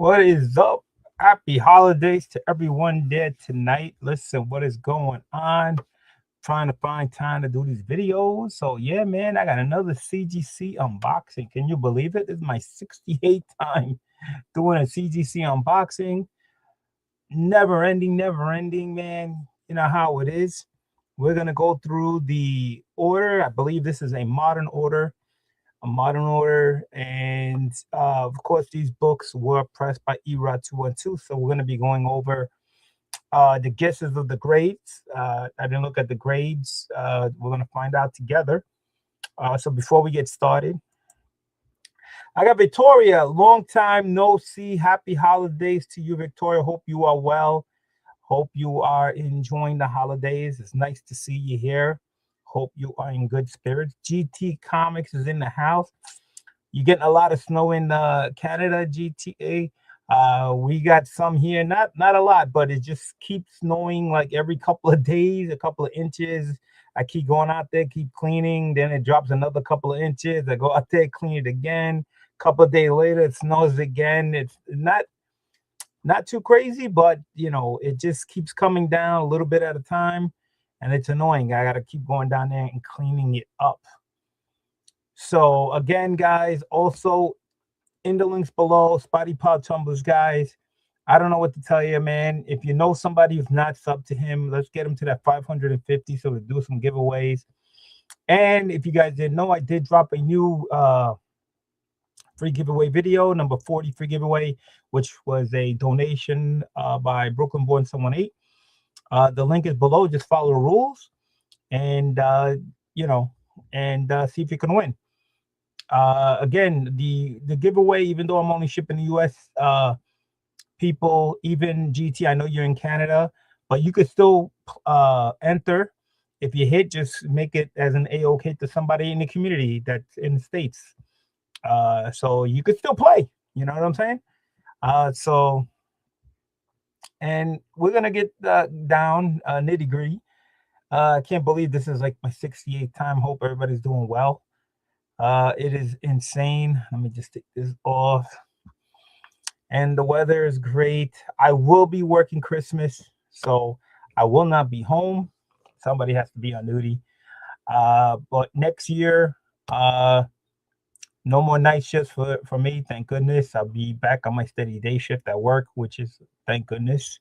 What is up? Happy holidays to everyone there tonight. Listen, what is going on? Trying to find time to do these videos. So yeah, man, I got another CGC unboxing. Can you believe it? This is my 68th time doing a CGC unboxing. Never ending, man. You know how it is. We're gonna go through the order. I believe this is a modern order, and of course these books were pressed by Erod 212. So we're going to be going over the guesses of the grades. I didn't look at the grades. We're going to find out together. So before we get started, I got Victoria. Long time no see. Happy holidays to you, Victoria. Hope you are well. Hope you are enjoying the holidays. It's nice to see you here. Hope you are in good spirits. GT Comics is in the house. You're getting a lot of snow in Canada, GTA. We got some here, not a lot, but it just keeps snowing like every couple of days, a couple of inches. I keep going out there, keep cleaning, then it drops another couple of inches. I go out there, clean it again. Couple of days later, it snows again. It's not too crazy, but it just keeps coming down a little bit at a time, and it's annoying. I gotta keep going down there and cleaning it up. So again, guys, also in the links below, Spotty Pod Tumblers, guys. I don't know what to tell you, man. If you know somebody who's not subbed to him, let's get him to that 550 so we do some giveaways. And if you guys didn't know, I did drop a new free giveaway video, number 40 free giveaway, which was a donation by Brooklyn Born Someone 8. The link is below. Just follow the rules and see if you can win. Again, the giveaway, even though I'm only shipping the US people, even GT, I know you're in Canada, but you could still enter. If you hit, just make it as an A-OK to somebody in the community that's in the States. So you could still play, you know what I'm saying? And we're gonna get down nitty-gritty. I can't believe this is like my 68th time. Hope everybody's doing well. It is insane. Let me just take this off. And the weather is great. I will be working Christmas, so I will not be home. Somebody has to be on duty. But next year, no more night shifts for me, thank goodness. I'll be back on my steady day shift at work, which is thank goodness.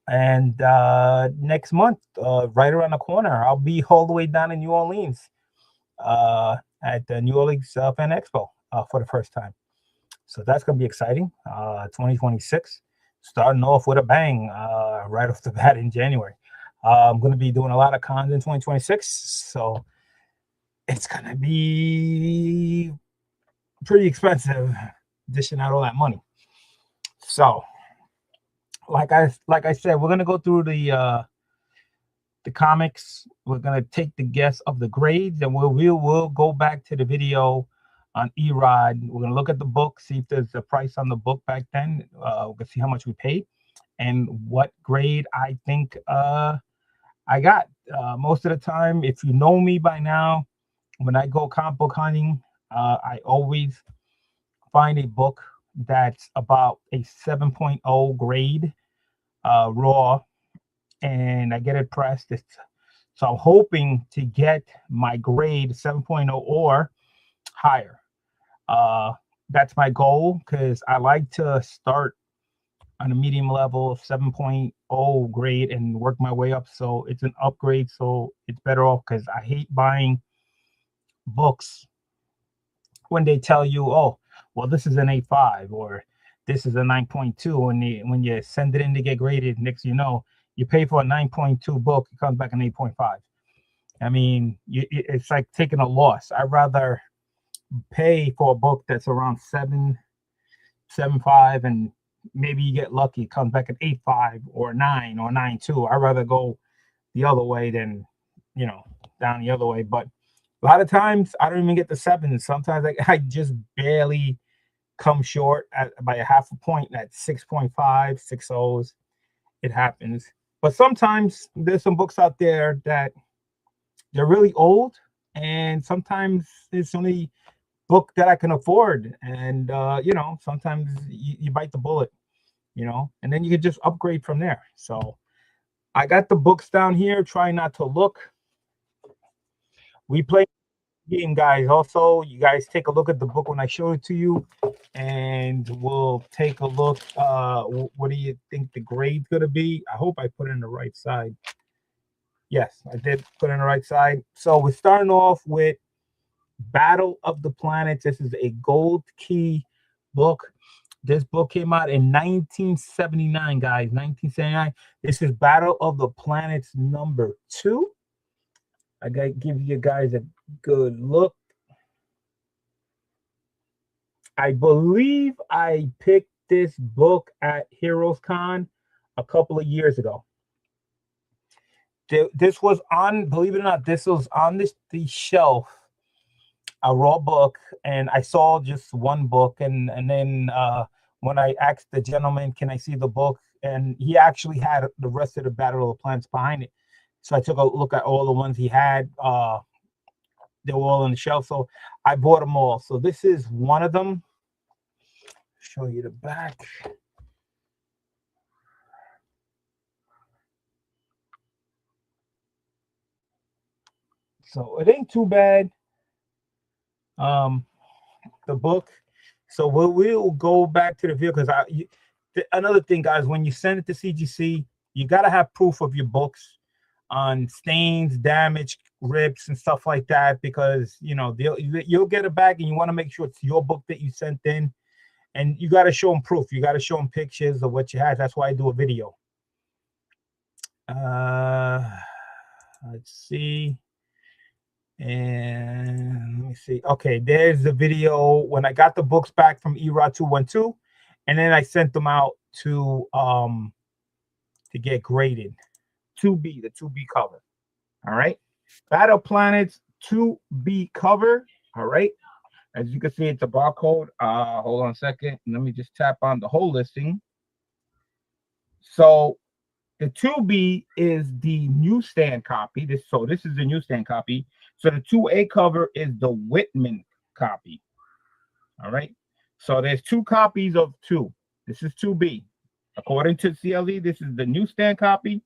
And next month, right around the corner, I'll be all the way down in New Orleans at the New Orleans Fan Expo for the first time. So that's going to be exciting. 2026, starting off with a bang right off the bat in January. I'm going to be doing a lot of cons in 2026. So it's going to be pretty expensive dishing out all that money. So like I said, we're going to go through the comics. We're going to take the guess of the grades, and we'll go back to the video on Erod. We're going to look at the book, see if there's a price on the book back then. We can see how much we paid and what grade I think I got. Most of the time, if you know me by now, when I go comic book hunting, I always find a book that's about a 7.0 grade raw, and I get it pressed. So I'm hoping to get my grade 7.0 or higher. That's my goal, because I like to start on a medium level 7.0 grade and work my way up, so it's an upgrade, so it's better off, because I hate buying books when they tell you, oh, well, this is an 8.5 or this is a 9.2, and when you send it in to get graded, next you know, you pay for a 9.2 book, it comes back an 8.5. I mean, it's like taking a loss. I'd rather pay for a book that's around 7.5, and maybe you get lucky, it comes back at 8.5 or 9 or 9.2. I'd rather go the other way than down the other way. But a lot of times I don't even get the 7. Sometimes I just barely come short by a half a point at 6.5, 6.0s. It happens. But sometimes there's some books out there that they're really old, and sometimes it's only book that I can afford. And sometimes you bite the bullet, and then you can just upgrade from there. So I got the books down here. Try not to look. We play game, guys. Also, you guys take a look at the book when I show it to you, and we'll take a look. What do you think the grade's gonna be? I hope I put it in the right side. Yes, I did put it in the right side. So we're starting off with Battle of the Planets. This is a gold key book. This book came out in 1979, guys. 1979. This is Battle of the Planets #2. I gotta give you guys a good look. I believe I picked this book at Heroes Con a couple of years ago. This was on, believe it or not, this was on the shelf, a raw book, and I saw just one book, and then when I asked the gentleman, "Can I see the book?" and he actually had the rest of the Battle of the Planets behind it. So I took a look at all the ones he had. They were all on the shelf, so I bought them all. So this is one of them. Show you the back. So it ain't too bad. The book. So we'll go back to the vehicle because another thing, guys, when you send it to CGC, you gotta have proof of your books on stains, damage, rips, and stuff like that, because you'll get it back, and you want to make sure it's your book that you sent in, and you got to show them proof. You got to show them pictures of what you had. That's why I do a video. Let's see. And let me see. Okay, there's the video when I got the books back from Erod 212, and then I sent them out to get graded. 2B, the 2B cover. All right. Battle Planets 2B cover. All right. As you can see, it's a barcode. Hold on a second. Let me just tap on the whole listing. So the 2B is the newsstand copy. This is the newsstand copy. So the 2A cover is the Whitman copy. All right. So there's two copies of 2. This is 2B. According to CLE, this is the newsstand copy.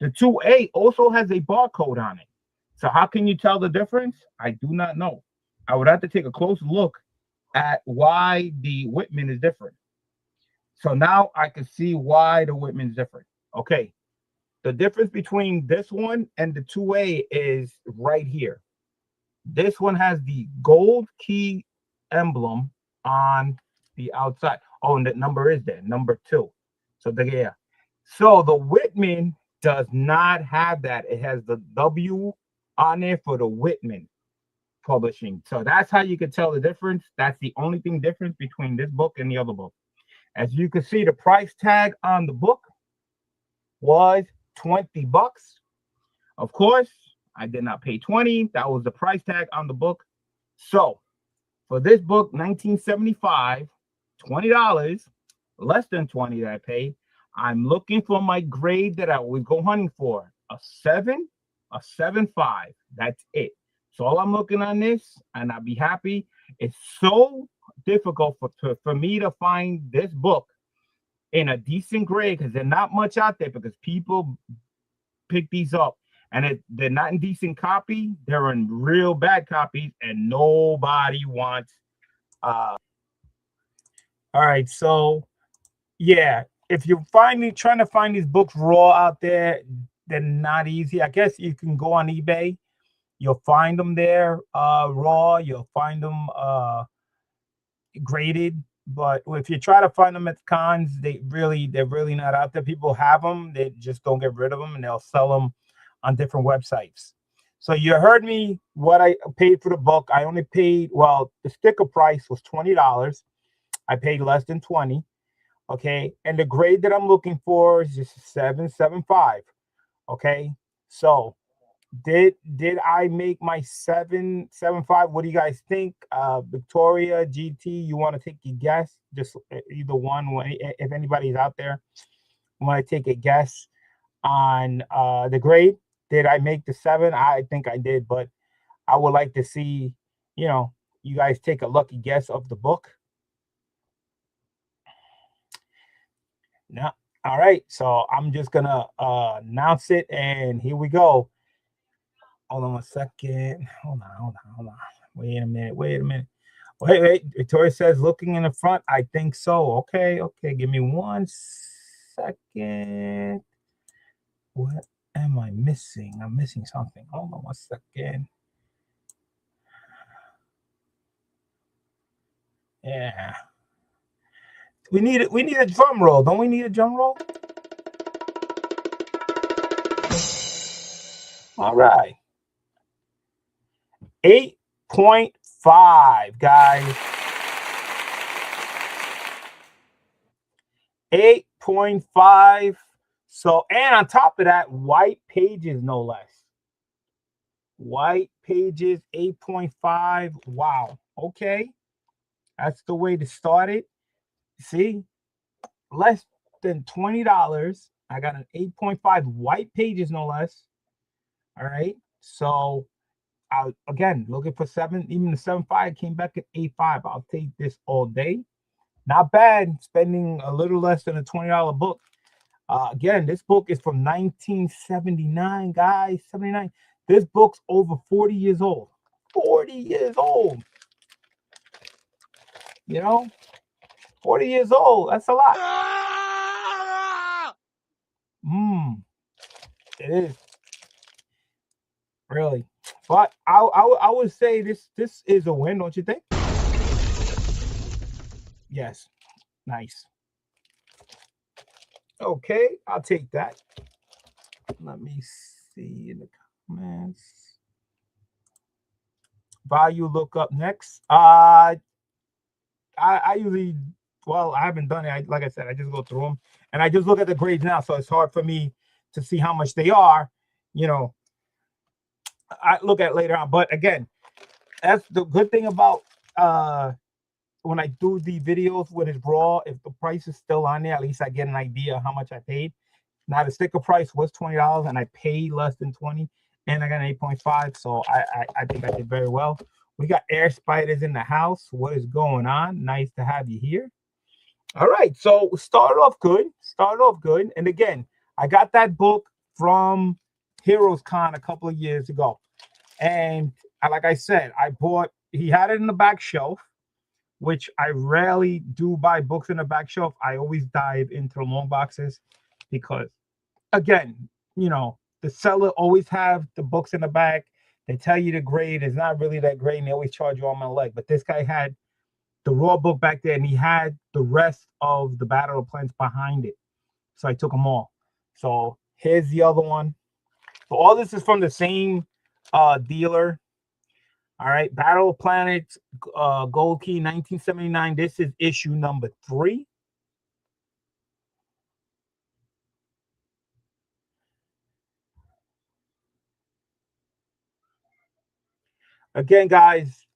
The 2A also has a barcode on it. So how can you tell the difference? I do not know. I would have to take a close look at why the Whitman is different. So now I can see why the Whitman is different. Okay. The difference between this one and the 2A is right here. This one has the gold key emblem on the outside. Oh, and that number is there, number 2. So So the Whitman does not have that. It has the W on there for the Whitman Publishing. So that's how you can tell the difference. That's the only thing difference between this book and the other book. As you can see, the price tag on the book was $20. Of course, I did not pay 20. That was the price tag on the book. So for this book, 1975, $20, less than 20 that I paid. I'm looking for my grade that I would go hunting for. A 7, a 7.5. That's it. So all I'm looking on this, and I'll be happy. It's so difficult for me to find this book in a decent grade, because they're not much out there, because people pick these up and they're not in decent copy. They're in real bad copies, and nobody wants. All right, so yeah, if you're trying to find these books raw out there, they're not easy. I guess you can go on eBay. You'll find them there raw. You'll find them graded. But if you try to find them at cons, they're really not out there. People have them, they just don't get rid of them, and they'll sell them on different websites. So you heard me what I paid for the book. I only paid, well, the sticker price was $20. I paid less than 20. Okay, and the grade that I'm looking for is just 7.75. Okay, so did I make my 7.75? What do you guys think? Victoria, GT, you want to take a guess? Just either one. If anybody's out there, want to take a guess on the grade? Did I make the 7? I think I did, but I would like to see, you guys take a lucky guess of the book. No. All right. So I'm just gonna announce it, and here we go. Hold on a second. Hold on. Wait a minute. Wait. Victoria says, looking in the front, I think so. Okay. Give me 1 second. What am I missing? I'm missing something. Hold on 1 second. Yeah. We need a drum roll. Don't we need a drum roll? All right. 8.5, guys. 8.5. So, and on top of that, white pages, no less. White pages, 8.5. Wow. Okay. That's the way to start it. See, less than $20. I got an 8.5 white pages, no less. All right. So, again, looking for 7, even the 7.5 came back at 8.5. I'll take this all day. Not bad, spending a little less than a $20 book. Again, this book is from 1979, guys. 79. This book's over 40 years old. 40 years old. 40 years old. That's a lot. It is. Really. But I would say this is a win, don't you think? Yes. Nice. Okay, I'll take that. Let me see in the comments. Value look up next. I usually, well, I haven't done it. Like I said, I just go through them and I just look at the grades now, so it's hard for me to see how much they are. I look at it later on. But again, that's the good thing about when I do the videos when it's raw. If the price is still on there, at least I get an idea of how much I paid. Now the sticker price was $20 and I paid less than 20, and I got an 8.5. So I think I did very well. We got air spiders in the house. What is going on? Nice to have you here. All right, so start off good. And again, I got that book from Heroes Con a couple of years ago. And like I said, he had it in the back shelf, which I rarely do buy books in the back shelf. I always dive into the long boxes because, again, the seller always have the books in the back. They tell you the grade is not really that great, and they always charge you arm and leg. But this guy had the raw book back there, and he had the rest of the Battle of Planets behind it. So I took them all. So here's the other one. So all this is from the same dealer. All right, Battle of Planets, Gold Key, 1979. This is issue number 3. Again, guys,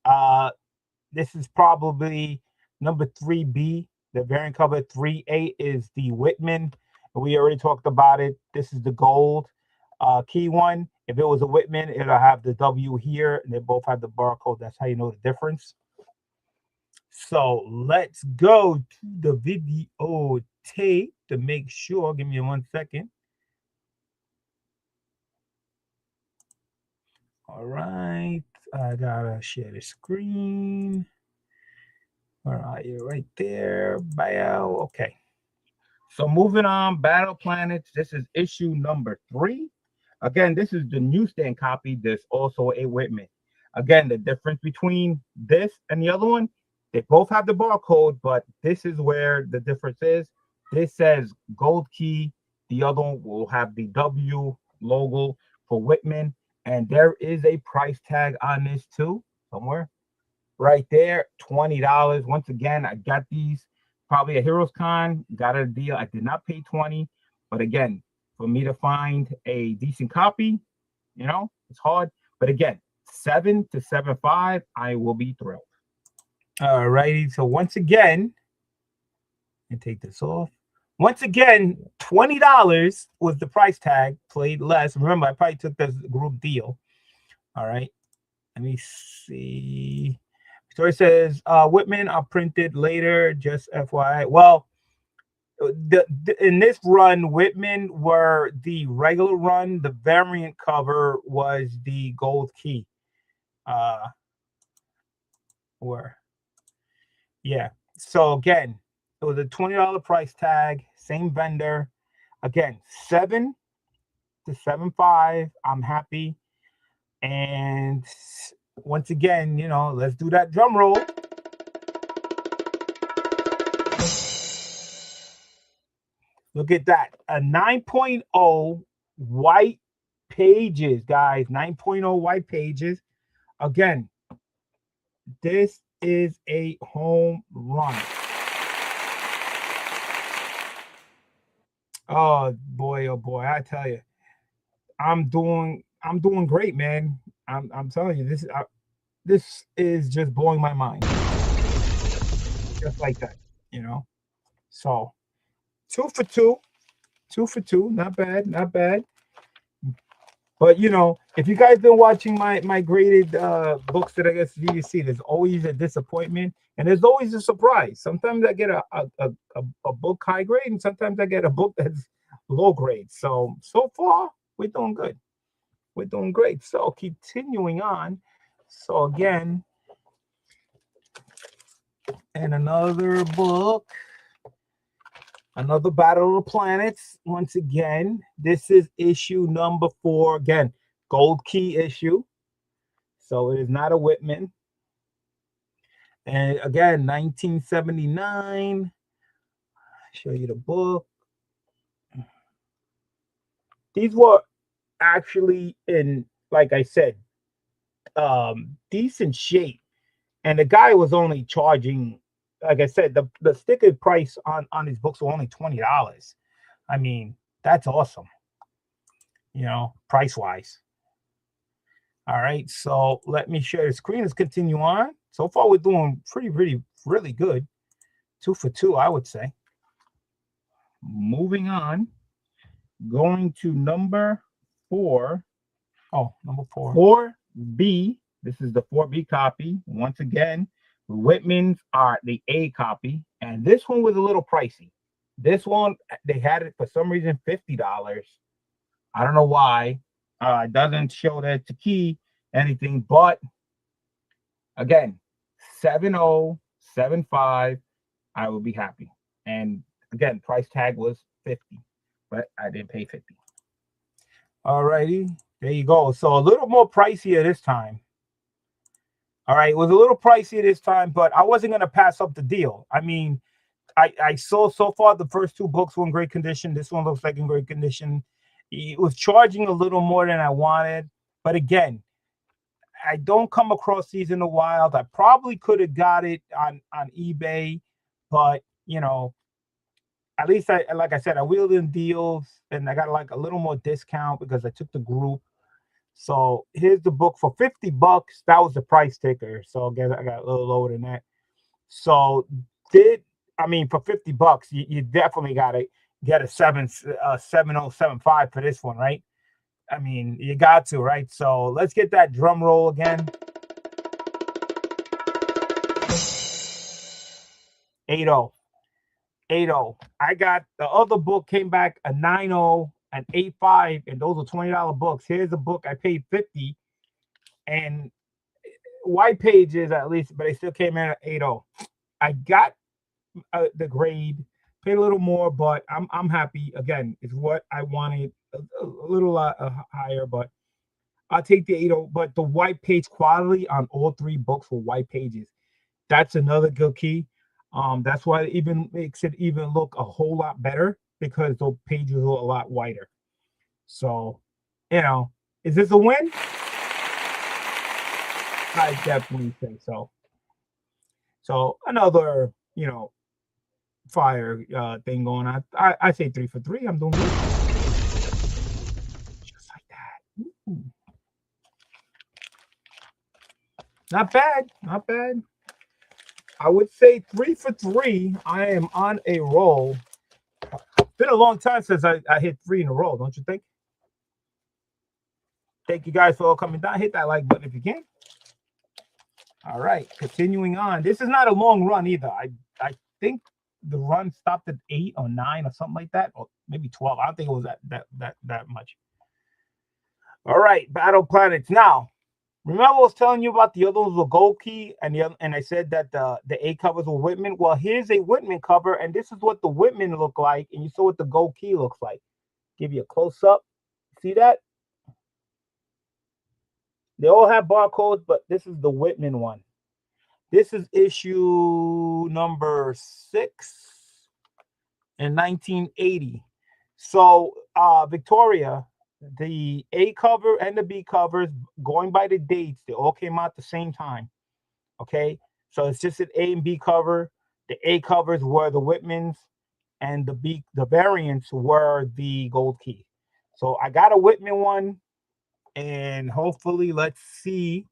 this is probably number 3B. The variant cover 3A is the Whitman. We already talked about it. This is the gold key one. If it was a Whitman, it'll have the W here, and they both have the barcode. That's how you know the difference. So let's go to the video tape to make sure. Give me 1 second. All right, I gotta share the screen. All right, you're right there. Bio. Okay. So moving on, Battle Planets. This is issue number 3. Again, this is the newsstand copy. There's also a Whitman. Again, the difference between this and the other one, they both have the barcode, but this is where the difference is. This says gold key. The other one will have the W logo for Whitman. And there is a price tag on this too, somewhere. Right there, $20. Once again, I got these probably at Heroes Con, got a deal. I did not pay 20, but again, for me to find a decent copy, it's hard. But again, 7 to 7.5, I will be thrilled. All righty. So once again, and take this off. Once again, $20 was the price tag. Played less. Remember, I probably took this group deal. All right. Let me see. So it says Whitman are printed later, just FYI. Well, in this run, Whitman were the regular run. The variant cover was the gold key. Were Yeah. So again, it was a $20 price tag, same vendor. Again, 7 to 7.5. I'm happy. And once again, let's do that drum roll. Look at that. A 9.0 white pages, guys. 9.0 white pages. Again, this is a home run. Oh boy, I tell you. I'm doing great, man. I'm telling you, this is just blowing my mind. Just like that. So 2 for 2. 2 for 2. Not bad, not bad. But if you guys been watching my graded books that I guess you see, there's always a disappointment and there's always a surprise. Sometimes I get a book high grade, and sometimes I get a book that's low grade. So far we're doing good. We're doing great. So continuing on. So again, and another book. Another Battle of the Planets. Once again, this is issue number 4. Again, gold key issue. So it is not a Whitman. And again, 1979. Show you the book. These were actually in, like I said, decent shape. And the guy was only charging, like I said, the sticker price on these books were only $20. I mean, that's awesome, price wise. All right, so let me share the screen. Let's continue on. So far, we're doing really good. 2 for 2, I would say. Moving on, going to number 4. Oh, number 4. 4B. This is the 4B copy. Once again, Whitman's are the A copy, and this one was a little pricey. This one, they had it for some reason $50. I don't know why. It doesn't show that it's a key, anything, but again, 7.0, 7.5, I will be happy. And again, price tag was 50, but I didn't pay 50. All righty, there you go. So a little more pricier this time. All right, it was a little pricey this time, but I wasn't going to pass up the deal. I mean, I saw so far the first 2 books were in great condition. This one looks like in great condition. It was charging a little more than I wanted. But again, I don't come across these in the wild. I probably could have got it on eBay, but, at least like I said, I wheeled in deals and I got like a little more discount because I took the group. So here's the book for $50. That was the price ticker. So again, I got a little lower than that. So for $50, you definitely got to get a 7.075 for this one, right? I mean, you got to, right? So let's get that drum roll again. 8.0. 8.0. I got the other book came back a 9.0, an 8.5, and those are $20 books. Here's a book I paid $50, and white pages at least, but they still came in at 8.0. I got the grade, paid a little more, but I'm happy. Again, it's what I wanted, a little higher, but I'll take the 8.0. But the white page quality on all 3 books were white pages. That's another good key. That's why it even makes it even look a whole lot better because those pages are a lot whiter. So, is this a win? I definitely think so. So another, fire thing going on. I say 3 for 3. I'm doing good. Just like that. Ooh. Not bad. Not bad. I would say 3 for 3. I am on a roll. It's been a long time since I hit 3 in a row, don't you think? Thank you guys for all coming down. Hit that like button if you can. All right, continuing on. This is not a long run either. I think the run stopped at 8 or 9 or something like that, or maybe 12. I don't think it was that much. All right, Battle Planets. Now, remember I was telling you about the other ones were Gold Key, and and I said that the A covers were Whitman. Well, here's a Whitman cover, and this is what the Whitman look like, and you saw what the Gold Key looks like. Give you a close up. See that? They all have barcodes, but this is the Whitman one. This is issue number 6 in 1980. So, Victoria, the A cover and the B covers, going by the dates, they all came out at the same time. Okay, so it's just an A and B cover. The A covers were the Whitmans, and the variants were the Gold Key. So I got a Whitman one, and hopefully, let's see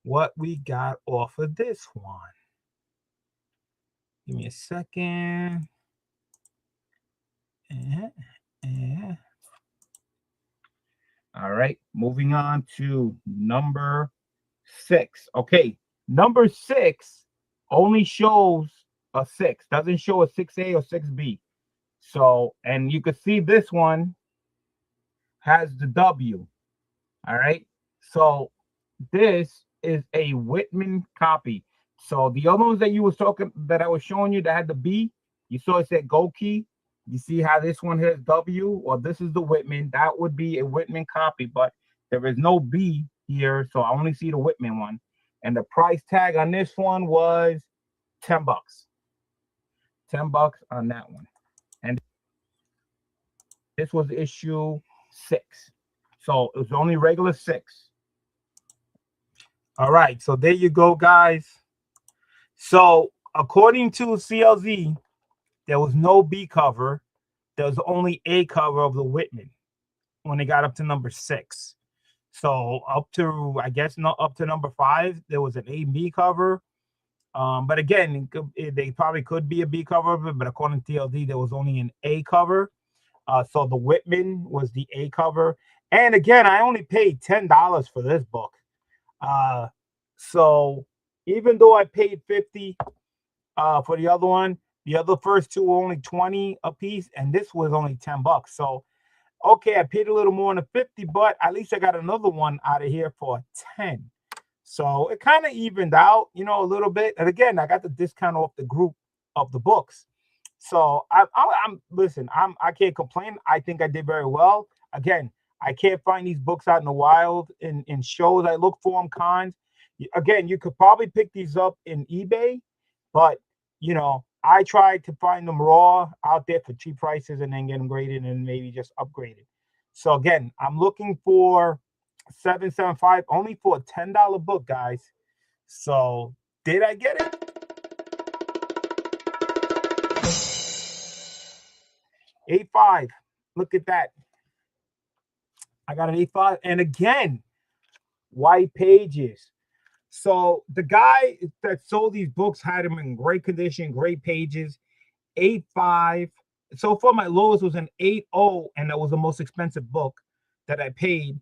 what we got off of this one. Give me a second. All right, moving on to number 6. Okay, number 6 only shows a 6, doesn't show a 6A or 6B. So, and you can see this one has the W. All right, so this is a Whitman copy. So the other ones that I was showing you that had the B, you saw it said Gold Key. You see how this one has W? Well, this is the Whitman. That would be a Whitman copy, but there is no B here, so I only see the Whitman one. And the price tag on this one was $10. $10 on that one. And this was issue 6. So it was only regular 6. All right, so there you go, guys. So according to CLZ, there was no B cover. There was only A cover of the Whitman when they got up to number 6. So up to, I guess, not up to number 5, there was an A and B cover. But again, they probably could be a B cover, but according to TLD, there was only an A cover. So the Whitman was the A cover. And again, I only paid $10 for this book. So even though I paid $50 for the other one, the other first two were only $20 a piece, and this was only $10. So okay, I paid a little more than $50, but at least I got another one out of here for $10. So it kind of evened out, a little bit. And again, I got the discount off the group of the books. So I can't complain. I think I did very well. Again, I can't find these books out in the wild in shows. I look for them, cons. Again, you could probably pick these up in eBay, but I tried to find them raw out there for cheap prices and then get them graded and maybe just upgraded. So again, I'm looking for 775 only for a $10 book, guys. So did I get it? 8.5. Look at that. I got an 8.5. And again, white pages. So the guy that sold these books had them in great condition, great pages. 8.5. So far, my lowest was an 8.0, and that was the most expensive book that I paid.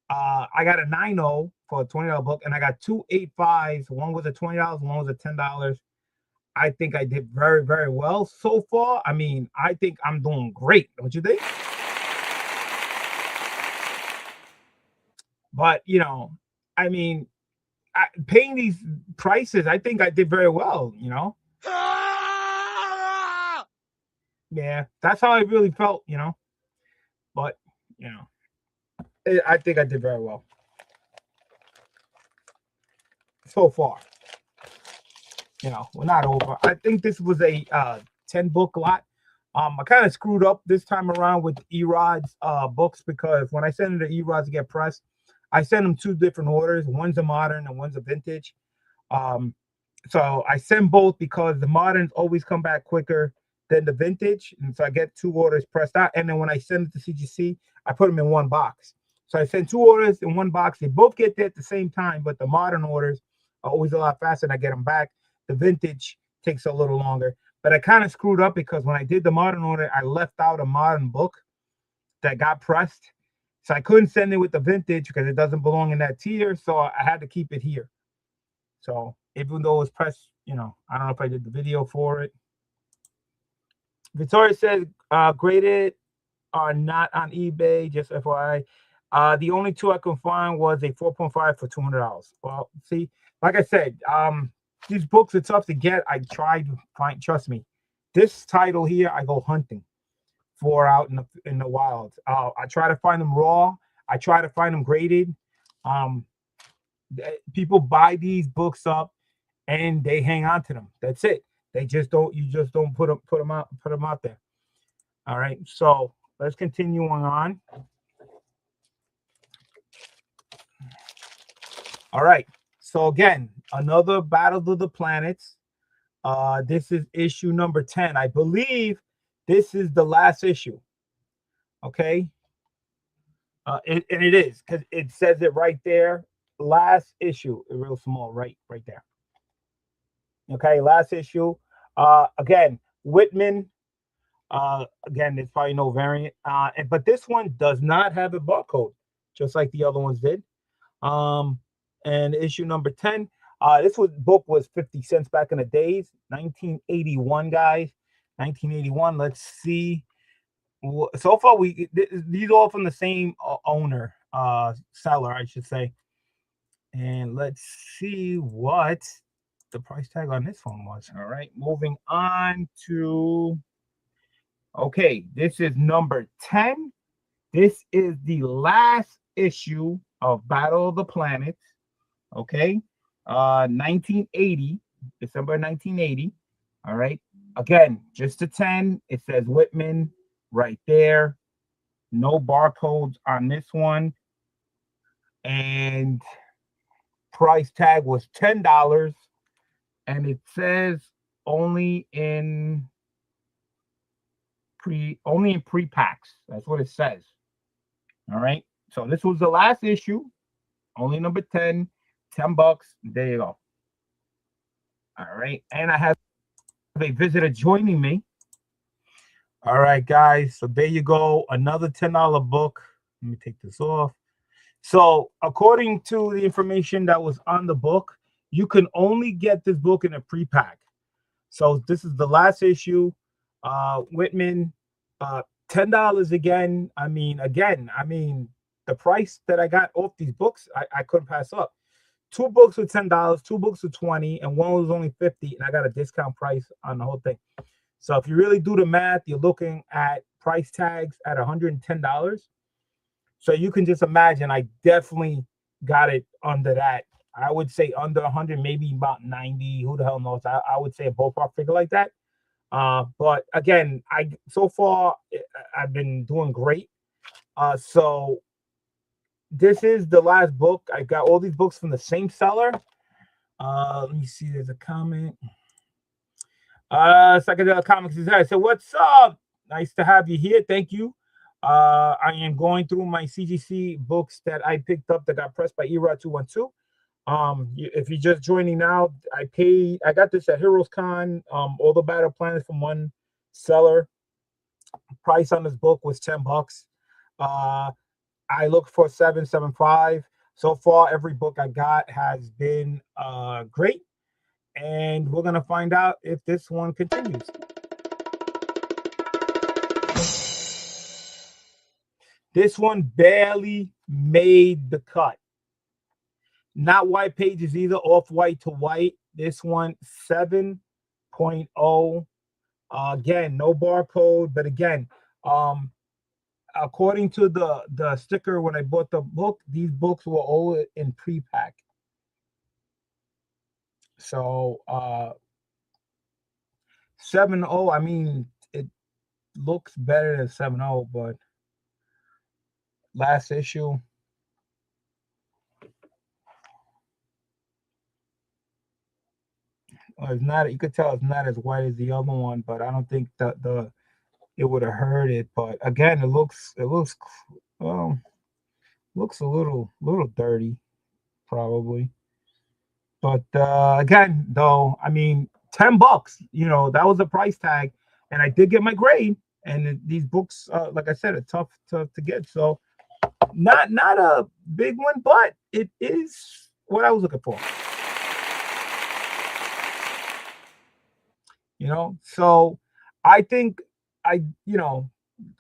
I got a 9.0 for a $20 book, and I got two 8.5s. One was a $20, one was a $10. I think I did very, very well so far. I mean, I think I'm doing great, don't you think? But I mean, paying these prices, I think I did very well. Yeah, that's how I really felt. But I think I did very well so far. We're not over. I think this was a 10 book lot. I kind of screwed up this time around with Erod's books, because when I send them to Erod's to get pressed, I send them 2 different orders. One's a modern and one's a vintage. So I send both because the moderns always come back quicker than the vintage. And so I get 2 orders pressed out. And then when I send it to CGC, I put them in one box. So I send 2 orders in one box. They both get there at the same time, but the modern orders are always a lot faster and I get them back. The vintage takes a little longer. But I kind of screwed up because when I did the modern order, I left out a modern book that got pressed. So I couldn't send it with the vintage because it doesn't belong in that tier. So I had to keep it here. So even though it's press, I don't know if I did the video for it. Victoria says, graded are not on eBay, just FYI. The only two I can find was a 4.5 for $200. Well, see, like I said, these books are tough to get. I tried to find, trust me, this title here, I go hunting for out in the wild. I try to find them raw. I try to find them graded. Um, People buy these books up and they hang on to them. That's it. They just don't. You just don't put them out there. All right. So let's continue on. All right. So again, another Battle of the Planets. This is issue number 10. I believe this is the last issue. Okay. And it is, because it says it right there. Last issue, real small, right there. Okay, last issue. Again, Whitman. Again, there's probably no variant. But this one does not have a barcode, just like the other ones did. And issue number 10. This book was 50 cents back in the days, 1981, guys. 1981. Let's see. So far, these are all from the same owner, seller, I should say. And let's see what the price tag on this one was. All right, moving on to, okay, this is number 10. This is the last issue of Battle of the Planets. Okay, 1980, December 1980. All right, again, just a 10. It says Whitman right there. No barcodes on this one. And price tag was $10. And it says only in pre-packs. That's what it says. All right. So this was the last issue. Only number 10. $10. There you go. All right. And I have a visitor joining me. All right, guys. So there you go. Another $10 book. Let me take this off. So according to the information that was on the book, you can only get this book in a pre-pack. So this is the last issue. Whitman, $10 again. I mean, the price that I got off these books, I couldn't pass up. 2 books were $10, 2 books were $20, and one was only $50, and I got a discount price on the whole thing. So if you really do the math, you're looking at price tags at $110. So you can just imagine, I definitely got it under that. I would say under 100, maybe about 90. Who the hell knows? I would say a ballpark figure like that. But again, so far I've been doing great. So this is the last book. I got all these books from the same seller. Let me see. There's a comment. Psychedelic Comics is here. So what's up? Nice to have you here. Thank you. I am going through my CGC books that I picked up that got pressed by Erod 212. If you're just joining now, I got this at Heroes Con. All the Battle Planets from one seller. Price on this book was $10. I looked for $7.75. So far, every book I got has been great, and we're gonna find out if this one continues. This one barely made the cut. Not white pages either, off white to white. This one 7.0. Again, no barcode, but again, according to the sticker when I bought the book, these books were all in pre-pack. So 7.0, I mean, it looks better than 7.0, but last issue. It's not, you could tell it's not as white as the other one, but I don't think that it would have hurt it. But again, it looks a little dirty, probably. But again, though, I mean, $10, that was the price tag, and I did get my grade. And these books, like I said, are tough to get. So not a big one, but it is what I was looking for. You know, so I think you know,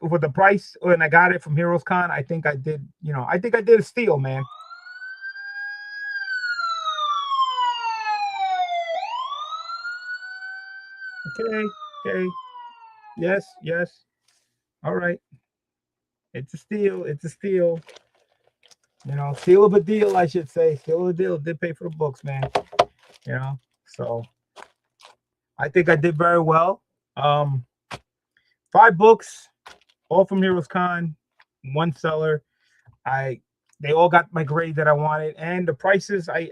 with the price when I got it from Heroes Con, I think I did, I think I did a steal, man. Okay, okay, yes, yes. All right, it's a steal. It's a steal. Steal of a deal, I should say. Steal of a deal. Did pay for the books, man. So I think I did very well. Um, 5 books, all from Heroes Con, one seller. I They all got my grade that I wanted, and the prices. I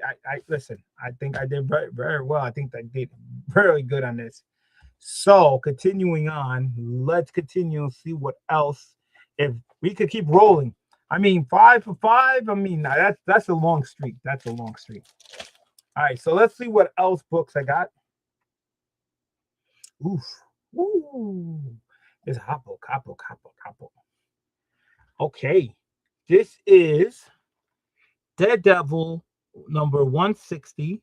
listen. I think I did very very well. I think I did very good on this. So continuing on, let's continue and see what else. If we could keep rolling, I mean 5 for 5. I mean that's a long streak. That's a long streak. All right, so let's see what else books I got. Oof, ooh, it's hot book, hot book, hot book, hot book. Okay, this is Daredevil number 160.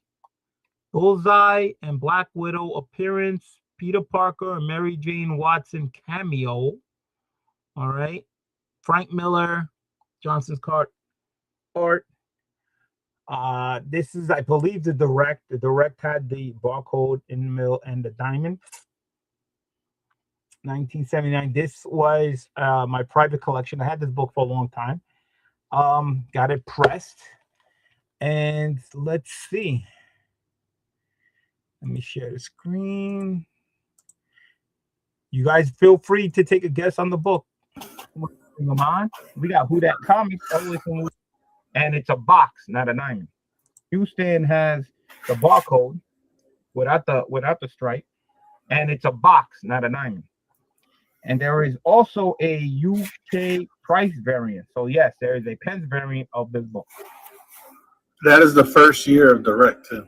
Bullseye and Black Widow appearance, Peter Parker and Mary Jane Watson cameo. All right. Frank Miller, Johnson's card art. This is, I believe, the direct. The direct had the barcode in the middle and the diamond. 1979. This was my private collection. I had this book for a long time. Got it pressed. And let's see. Let me share the screen. You guys feel free to take a guess on the book. Come on. We got Who That Comics, and it's a box, not a diamond. Houston has the barcode without the stripe, and it's a box, not a diamond. And there is also a UK price variant. So yes, there is a pens variant of this book. That is the first year of direct too.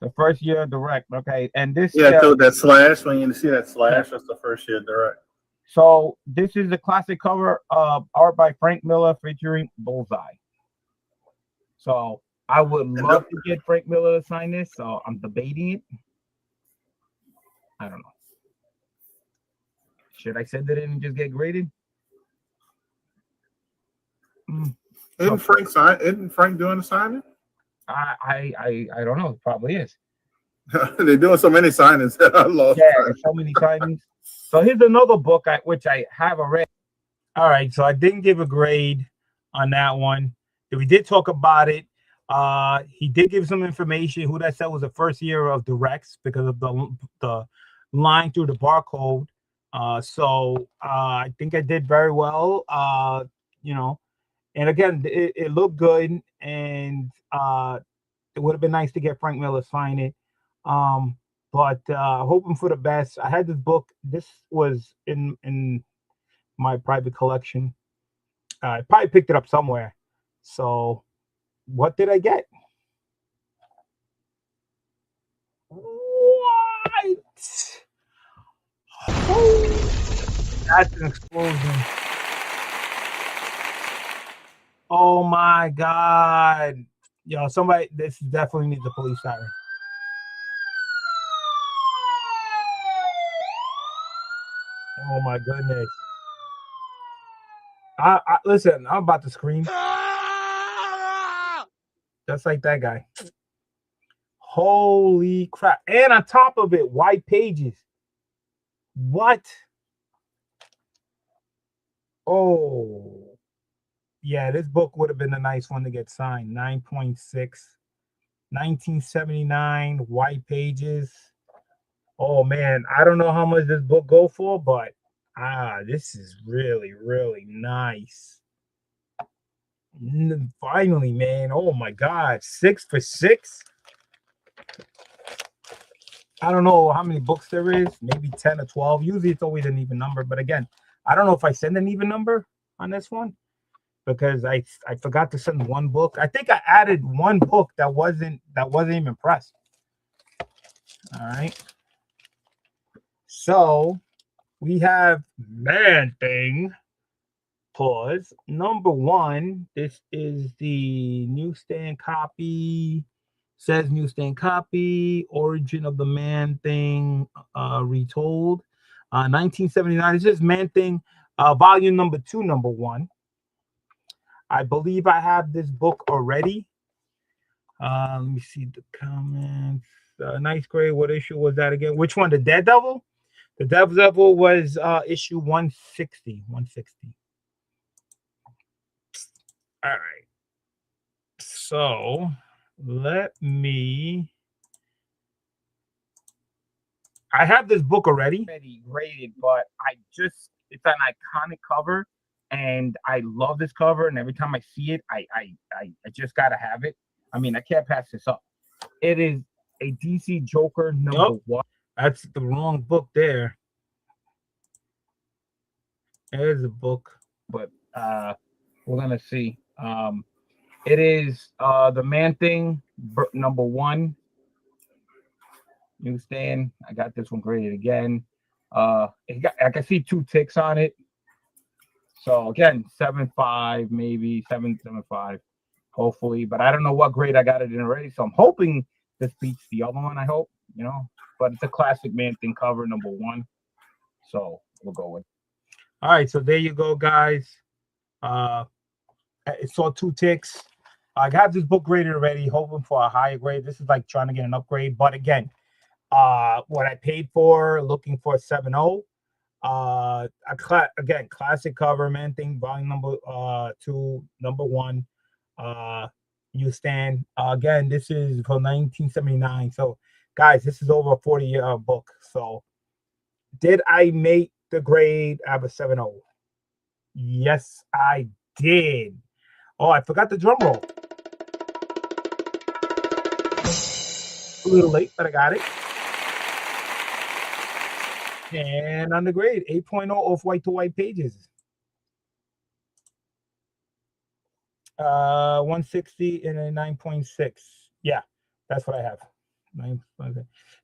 The first year of direct, okay. And this so that slash, when you see that slash, that's the first year of direct. So this is the classic cover art by Frank Miller featuring Bullseye. So I would love to get Frank Miller to sign this. So I'm debating it. I don't know. Should I send it in and just get graded? Isn't Frank doing the signing? I don't know. It probably is. They're doing so many signings that I lost. Yeah, there's so many signings. So here's another book which I have already. All right, so I didn't give a grade on that one. We did talk about it. He did give some information. Who That Said was the first year of directs because of the line through the barcode. So I think I did very well. And again, it looked good, and it would have been nice to get Frank Miller to sign it. But hoping for the best. I had this book. This was in my private collection. I probably picked it up somewhere. So what did I get? What? Oh, that's an explosion. Oh my God. Yo, this definitely needs a police siren. Oh my goodness. Listen, I'm about to scream. Just like that guy. Holy crap. And on top of it, white pages. What? Oh. Yeah, this book would have been a nice one to get signed. 9.6. 1979, white pages. Oh man, I don't know how much this book go for, but this is really, really nice. Finally, man. Oh my God, 6 for 6. I don't know how many books there is, maybe 10 or 12. Usually it's always an even number, but again, I don't know if I send an even number on this one because I forgot to send one book. I think I added one book that wasn't even pressed. All right. So we have Man Thing. Pause. Number 1. This is the newsstand copy. Says newsstand copy, Origin of the Man Thing, retold. 1979. It says Man Thing, volume number 2, number 1. I believe I have this book already. Let me see the comments. Ninth grade. What issue was that again? Which one? The Daredevil? The Daredevil was issue 160. 160. All right. So let me. I have this book already graded, but it's an iconic cover, and I love this cover. And every time I see it, I just gotta have it. I mean, I can't pass this up. It is a DC Joker number 1. That's the wrong book there. There's a book, but we're gonna see. It is the Man Thing number 1. Newsstand. I got this one graded again. I can see 2 ticks on it. So again, 7.5, maybe 7.75, hopefully. But I don't know what grade I got it in already. So I'm hoping this beats the other one. I hope, But it's a classic Man Thing cover number 1. So we'll go with. All right, so there you go, guys. It saw 2 ticks. I got this book graded already, hoping for a higher grade. This is like trying to get an upgrade, but again, what I paid for, looking for a 7.0. Again, classic cover, Man Thing, volume number 2, number 1. You stand. Again, this is from 1979. So, guys, this is over a 40-year book. So, did I make the grade? I have a 7.0. Yes, I did. Oh, I forgot the drum roll. A little late, but I got it. And on the grade, 8.0 off white to white pages. 160 and a 9.6. Yeah, that's what I have. 9.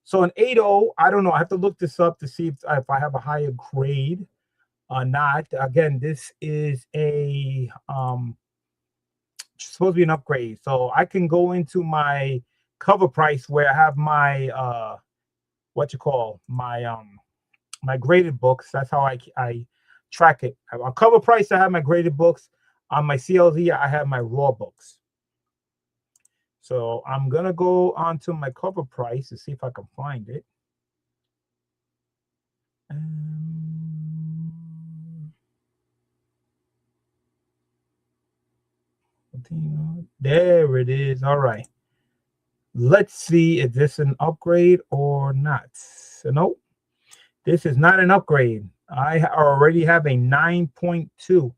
So an 8.0, I don't know. I have to look this up to see if I have a higher grade or not. Again, this is a supposed to be an upgrade. So I can go into my cover price where I have my my graded books. That's how I track it. On cover price, I have my graded books. On my CLZ, I have my raw books. So I'm gonna go onto my cover price to see if I can find it. There it is. All right. Let's see if this is an upgrade or not. So nope. This is not an upgrade. I already have a 9.2,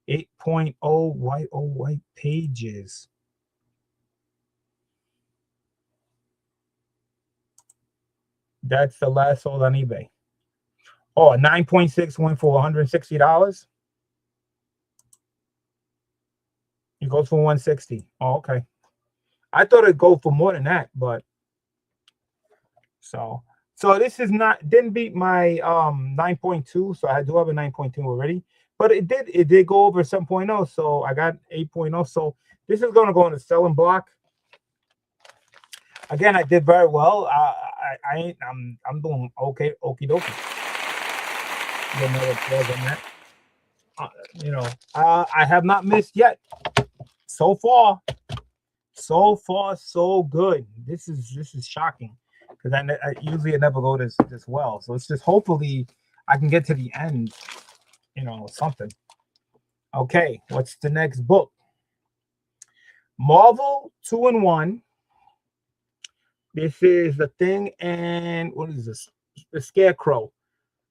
8.0 white pages. That's the last sold on eBay. Oh, a 9.6 went for $160. It goes for 160. Oh, okay. I thought it'd go for more than that, but so this is didn't beat my 9.2, so I do have a 9.2 already, but it did go over 7.0, so I got 8.0. So this is going to go in the selling block. Again, I did very well. I'm doing okay, okie dokie. I have not missed yet. So far, so good. This is shocking because I usually it never go this well. So it's just hopefully I can get to the end, something. Okay, what's the next book? Marvel 2-in-1. This is the Thing and what is this? The Scarecrow.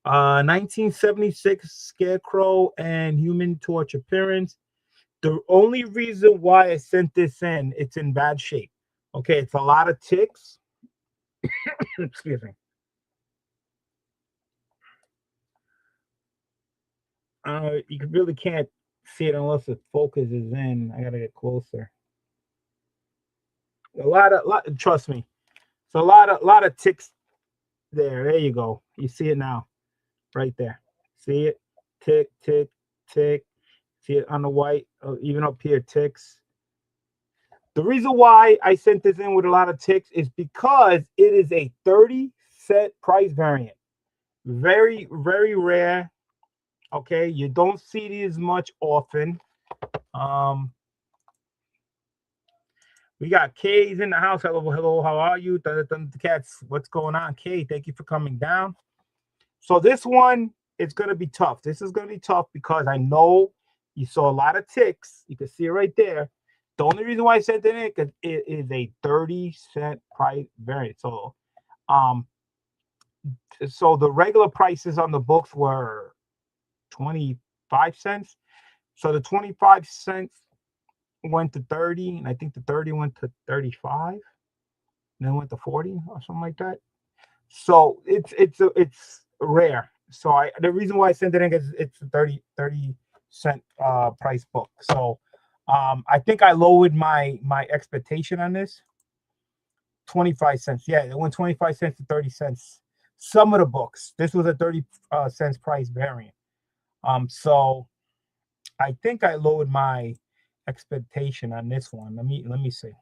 1976 Scarecrow and Human Torch appearance. The only reason why I sent this in, it's in bad shape. Okay, it's a lot of ticks. Excuse me. You really can't see it unless the focus is in. I gotta get closer. A lot. Trust me. So a lot of ticks there. There you go. You see it now, right there. See it? Tick, tick, tick. See it on the white, even up here, ticks. The reason why I sent this in with a lot of ticks is because it is a 30-cent price variant. Very, very rare. Okay, you don't see these much often. Um, we got K's in the house. Hello, hello. How are you? The cats. What's going on, Kay? Thank you for coming down. So this one is gonna be tough. This is gonna be tough because I know you saw a lot of ticks. You can see it right there. The only reason why I sent it in because it is a 30-cent price variant. Um, so the regular prices on the books were 25 cents. So the 25 cents went to 30, and I think the 30 went to 35, and then went to 40 or something like that. So it's rare. So the reason why I sent it in is it's a 30 cent price book. So I think I lowered my expectation on this. 25 cents. Yeah, it went 25 cents to 30 cents. Some of the books. This was a 30 cents price variant. So I think I lowered my expectation on this one. Let me see.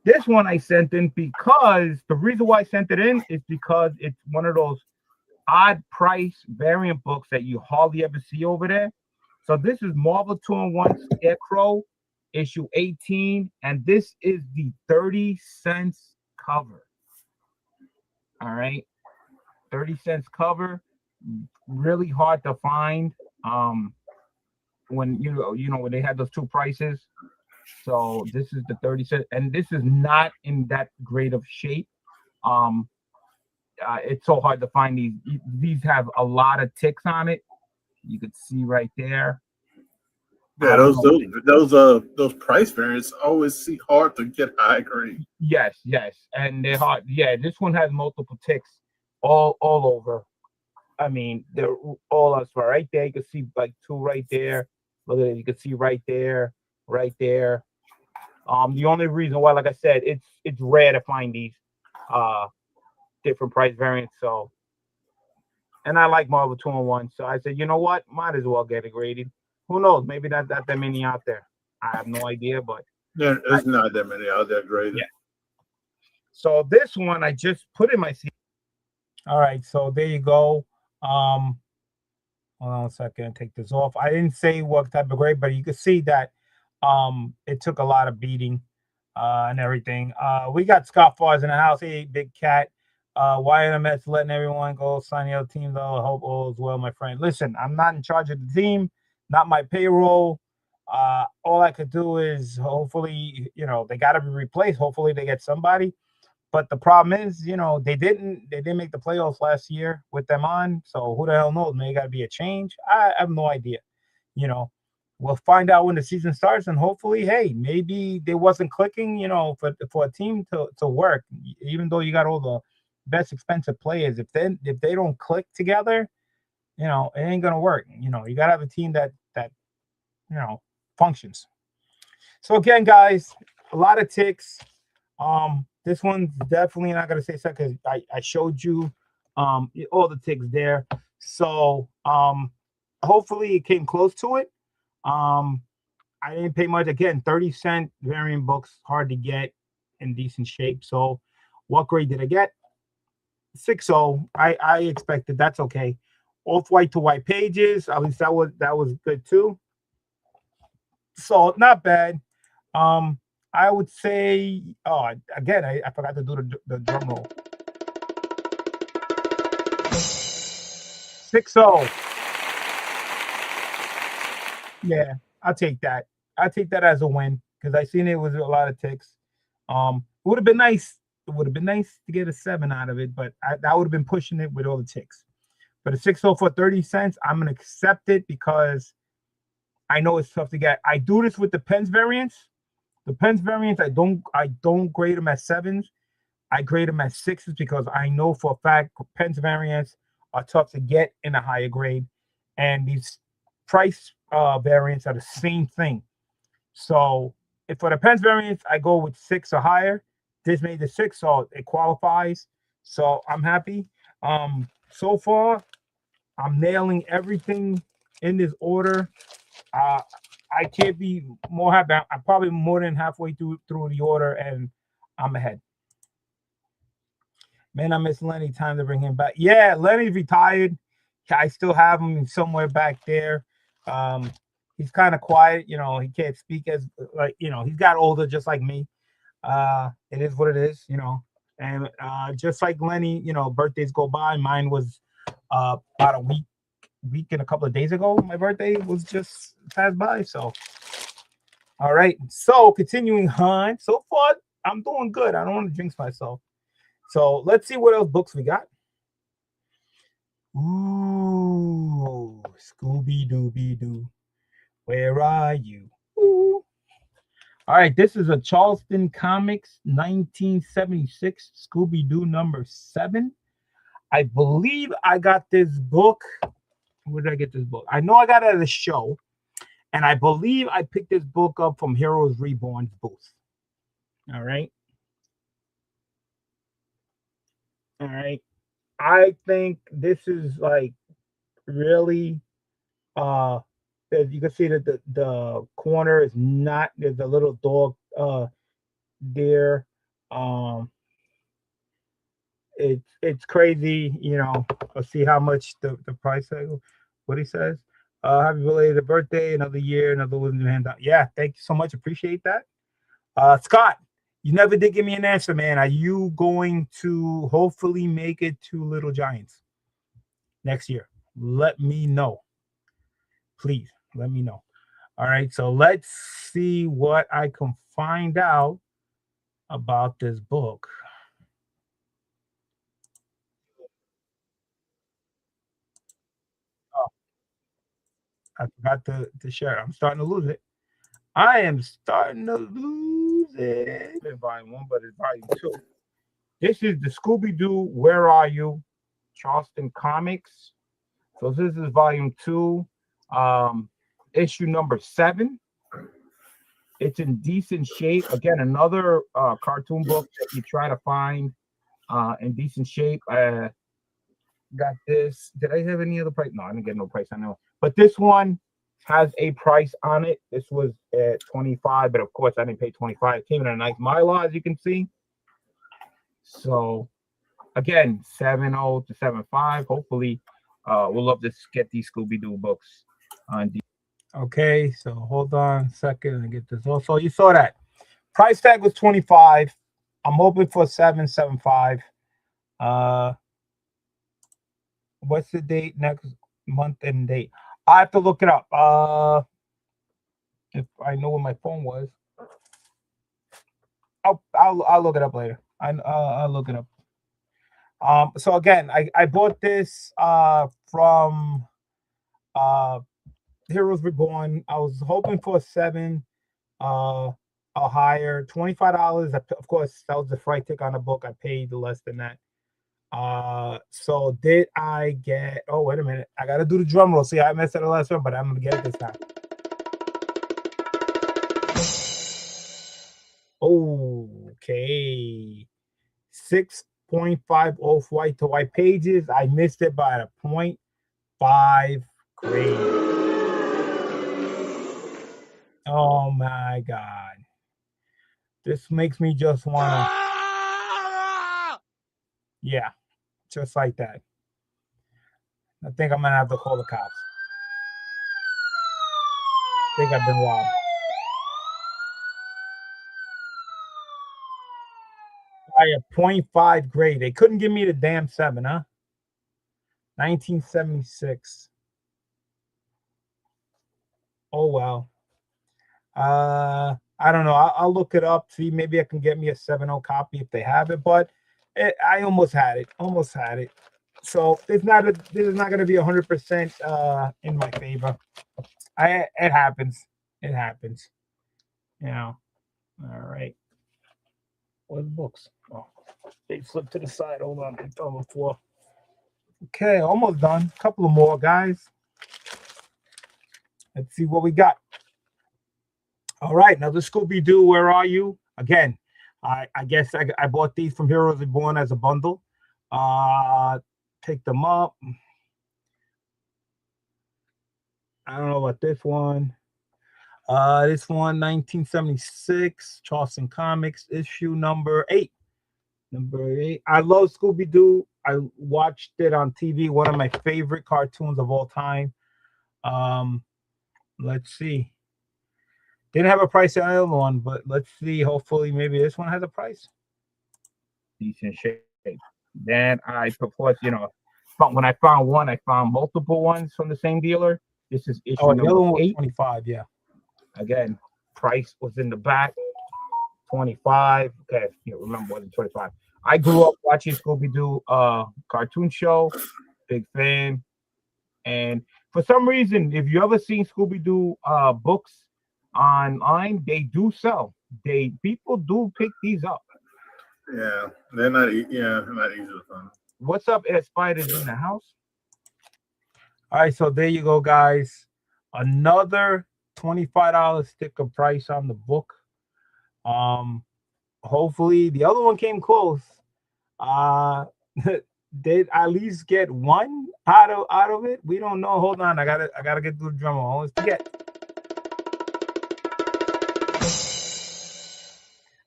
This one I sent in because the reason why I sent it in is because it's one of those odd price variant books that you hardly ever see over there. So this is Marvel 2-in-1 Scarecrow, issue 18, and this is the 30 cents cover. All right, 30 cents cover, really hard to find. When when they had those two prices. So this is the 30 cent, and this is not in that great of shape. Um, it's so hard to find these. These have a lot of ticks on it. You could see right there. Yeah, I don't know. those price variants always see hard to get high grade. Yes, yes, and they're hard. Yeah, this one has multiple ticks all over. I mean, they're all us right there. You can see like two right there. Look at it. You can see right there, right there. The only reason why, like I said, it's rare to find these uh different price variants. So, and I like Marvel 2-in-1. So I said, you know what? Might as well get it graded. Who knows? Maybe not that many out there. I have no idea, but Yeah, I, there's not that many out there graded. yeah. So this one I just put in my seat. All right, so there you go. Um, Hold on a second, take this off. I didn't say what type of grade, but you can see that it took a lot of beating and everything. We got Scott Fars in the house. Hey, big cat. YNMS letting everyone go. Sign your team though. I hope all is well, my friend. Listen, I'm not in charge of the team, not my payroll. All I could do is hopefully, they got to be replaced. Hopefully, they get somebody. But the problem is, they didn't make the playoffs last year with them on. So who the hell knows? Maybe got to be a change. I have no idea. You know, we'll find out when the season starts, and hopefully, hey, maybe they wasn't clicking. For a team to work, even though you got all the best expensive players, if they don't click together, it ain't gonna work. You gotta have a team that you know functions. So again, guys, a lot of ticks. This one's definitely not gonna say second because I showed you all the ticks there. So hopefully it came close to it. Um I didn't pay much. Again, 30-cent variant books, hard to get in decent shape. So what grade did I get? 6.0. I expected that's okay. Off white to white pages. At least that was good too. So not bad. Um, I would say, oh, again, I forgot to do the drum roll. 6.0. Yeah, I'll take that. I'll take that as a win because I seen it was a lot of ticks. It would have been nice. It would have been nice to get a 7 out of it, but that would have been pushing it with all the ticks. But a 6.0 for 30 cents, I'm gonna accept it because I know it's tough to get. I do this with the pens variants. The pens variants, I don't grade them as 7s. I grade them as 6s because I know for a fact pens variants are tough to get in a higher grade, and these price variants are the same thing. So if for the pens variants, I go with 6 or higher. This made the 6, so it qualifies. So I'm happy. So far, I'm nailing everything in this order. Uh, I can't be more happy. I'm probably more than halfway through the order, and I'm ahead. Man, I miss Lenny. Time to bring him back. Yeah, Lenny's retired. I still have him somewhere back there. Um, he's kind of quiet. He can't speak as like he's got older, just like me. It is what it is. And just like Lenny, birthdays go by. Mine was about a week and a couple of days ago. My birthday was just passed by. So, all right. So continuing on. So far, I'm doing good. I don't want to jinx myself. So let's see what else books we got. Ooh, Scooby Dooby Doo, where are you? Ooh. All right, this is a Charleston Comics 1976 Scooby Doo #7. I believe I got this book. Where did I get this book? I know I got it at a show, and I believe I picked this book up from Heroes Reborn's booth. All right. All right. I think this is like really as you can see that the corner is not there's a little dog there. Um it's crazy, Let's see how much the price tag, what he says. Happy belated birthday, another year, another one new handout. Yeah, thank you so much. Appreciate that. Scott, you never did give me an answer, man. Are you going to hopefully make it to Little Giants next year? Let me know. Please let me know. All right, so let's see what I can find out about this book. Oh, I forgot to share. I'm starting to lose it. I am starting to lose it. In volume 1, but it's volume 2. This is the Scooby Doo Where Are You? Charleston Comics. So this is volume 2, issue #7. It's in decent shape. Again, another cartoon book that you try to find in decent shape. Got this. Did I have any other price? No, I didn't get no price on it. But this one has a price on it. This was at 25, but of course I didn't pay 25. It came in a nice Mylar, as you can see. So again, 7.0 to 7.5. Hopefully, we'll love to get these Scooby-Doo books on. Okay, so hold on a second and get this. Also, you saw that price tag was 25. I'm hoping for 7.75. What's the date next month and date? I have to look it up. If I know where my phone was, I'll look it up later. I'll look it up. So again, I bought this from Heroes Reborn. I was hoping for a 7 or higher, $25. Of course, that was the freight tick on the book. I paid less than that. So did I get? Oh, wait a minute. I gotta do the drum roll. See, I messed up the last one, but I'm gonna get it this time. Okay. 6.50 white to white pages. I missed it by a 0.5 grade. Oh my god. This makes me just wanna. Yeah, just like that. I think I'm gonna have to call the cops. I think I've been robbed. By a 0.5 grade. They couldn't give me the damn 7, huh? 1976. Oh well. I don't know. I'll look it up. See, maybe I can get me a 7.0 copy if they have it. But I almost had it. Almost had it. So it's not. This is not going to be 100% in my favor. It happens. It happens. All right. Where's the books? Oh, they slipped to the side. Hold on. They fell on the floor. Okay, almost done. A couple of more, guys. Let's see what we got. All right, now the Scooby Doo, Where Are You? Again, I guess I bought these from Heroes Reborn as a bundle. Pick them up. I don't know about this one, 1976, Charleston Comics, issue number 8. Number 8. I love Scooby Doo. I watched it on TV. One of my favorite cartoons of all time. Um, let's see. Didn't have a price on the other one, but let's see. Hopefully, maybe this one has a price. Decent shape. Then I purport, when I found one, I found multiple ones from the same dealer. This is issue Oh, the number other one was 8. 25. Yeah. Again, price was in the back. 25. Okay, remember wasn't 25. I grew up watching Scooby Doo cartoon show, big fan. And for some reason, if you ever seen Scooby Doo books online, they do sell. People do pick these up. Yeah, they're not. They're not easy to find. What's up, Ed Spiders in the house? All right, so there you go, guys. Another $25 sticker price on the book. Hopefully the other one came close. Did at least get one out of it? We don't know. Hold on, I gotta get through the drum roll. Let's get.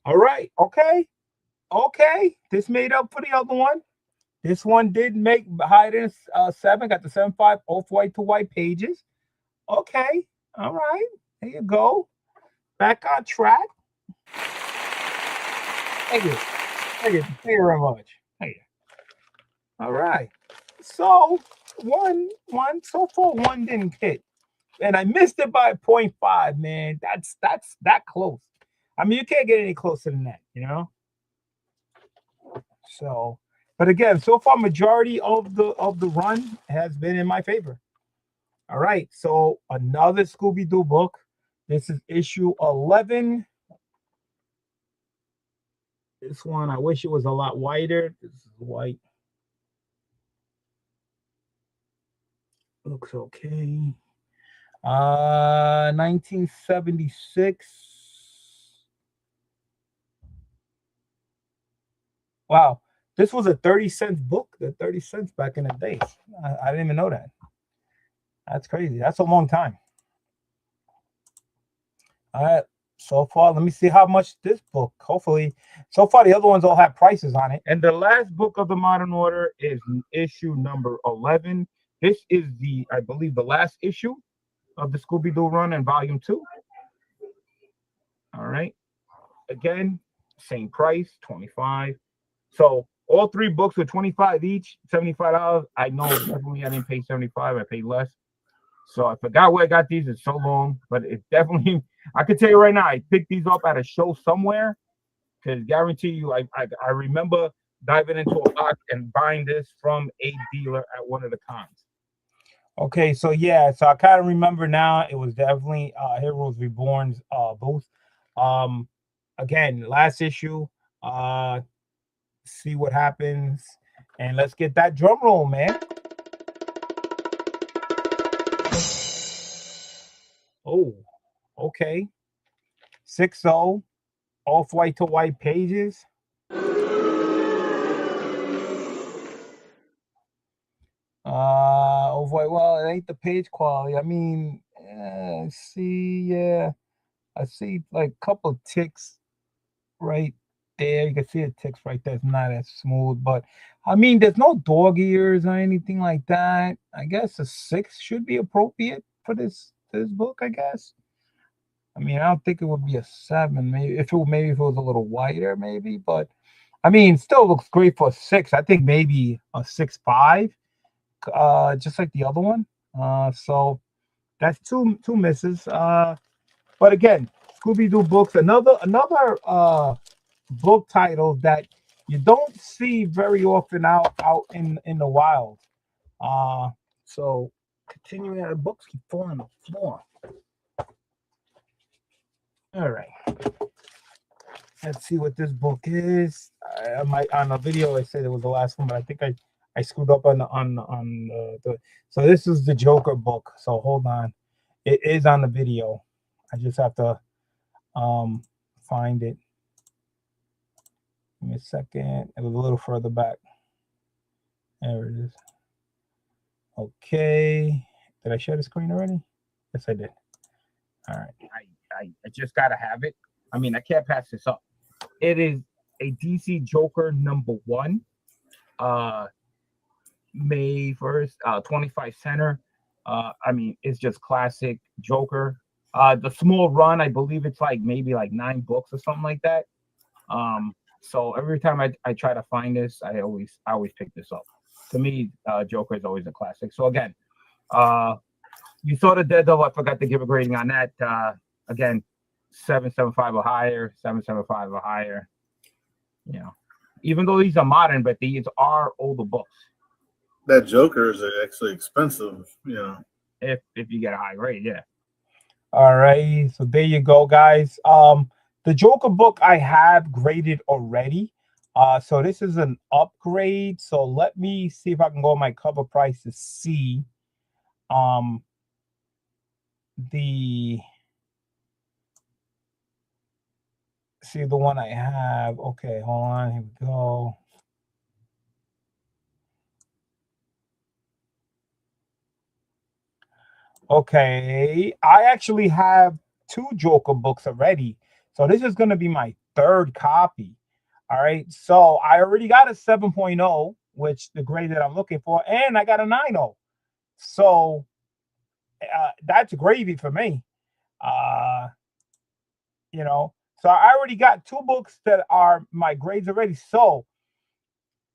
All right, okay. This made up for the other one. This one did make higher than 7. Got the 7.5 off-white to white pages. Okay, all right. There you go. Back on track. Thank you. Thank you very much. Thank you. All right. So one so far one didn't hit, and I missed it by 0.5. Man, that's that close. I mean, you can't get any closer than that. So, but again, so far majority of the run has been in my favor. All right. So another Scooby Doo book. This is issue 11. This one, I wish it was a lot wider. This is white. Looks okay. 1976. Wow. This was a 30-cent book. The 30 cents back in the days. I didn't even know that. That's crazy. That's a long time. All right. So far, let me see how much this book. Hopefully, so far the other ones all have prices on it. And the last book of the Modern Order is issue number 11. This is I believe, the last issue of the Scooby Doo run in volume 2. All right. Again, same price, 25. So all 3 books were 25 each, $75. I know definitely I didn't pay 75. I paid less. So I forgot where I got these. It's so long, but it definitely. I can tell you right now, I picked these up at a show somewhere. Because guarantee you, I remember diving into a box and buying this from a dealer at one of the cons. Okay, so yeah, so I kind of remember now. It was definitely Heroes Reborn's booth. Again, last issue. See what happens, and let's get that drum roll, man. Oh, okay. 6-0, off-white to white pages. Off-white. Well, it ain't the page quality. I mean, yeah, I see like a couple of ticks right there. You can see the ticks right there. It's not as smooth, but I mean, there's no dog ears or anything like that. I guess a 6 should be appropriate for this book. I guess. I mean, I don't think it would be a 7. Maybe if it was a little wider, maybe. But I mean, still looks great for a 6. I think maybe a 6.5, just like the other one. So that's two misses. But again, Scooby Doo books, another book title that you don't see very often out in the wild. So continuing, the books keep falling on the floor. All right. Let's see what this book is. On the video, I said it was the last one, but I think I screwed up on the. So this is the Joker book. So hold on, it is on the video. I just have to find it. Give me a second. It was a little further back. There it is. Okay. Did I share the screen already? Yes, I did. All right. I just gotta have it. I mean, I can't pass this up. It is a DC Joker #1. Uh May 1st, 25 center. I mean, it's just classic Joker. The small run, I believe it's like maybe like 9 books or something like that. So every time I try to find this, I always pick this up. To me, Joker is always a classic. So again, uh, you saw the Daredevil. I forgot to give a grading on that. Again, 7.75 or higher, 7.75 or higher. You know, even though these are modern, but these are older books. That Joker is actually expensive. If you get a high grade, yeah. All right, so there you go, guys. The Joker book I have graded already. So this is an upgrade. So let me see if I can go on my cover price to see um the the one I have. Okay, hold on, here we go. Okay, I actually have 2 Joker books already. So this is going to be my 3rd copy. All right. So I already got a 7.0, which the grade that I'm looking for, and I got a 9.0. So that's gravy for me. Uh, so I already got 2 books that are my grades already. So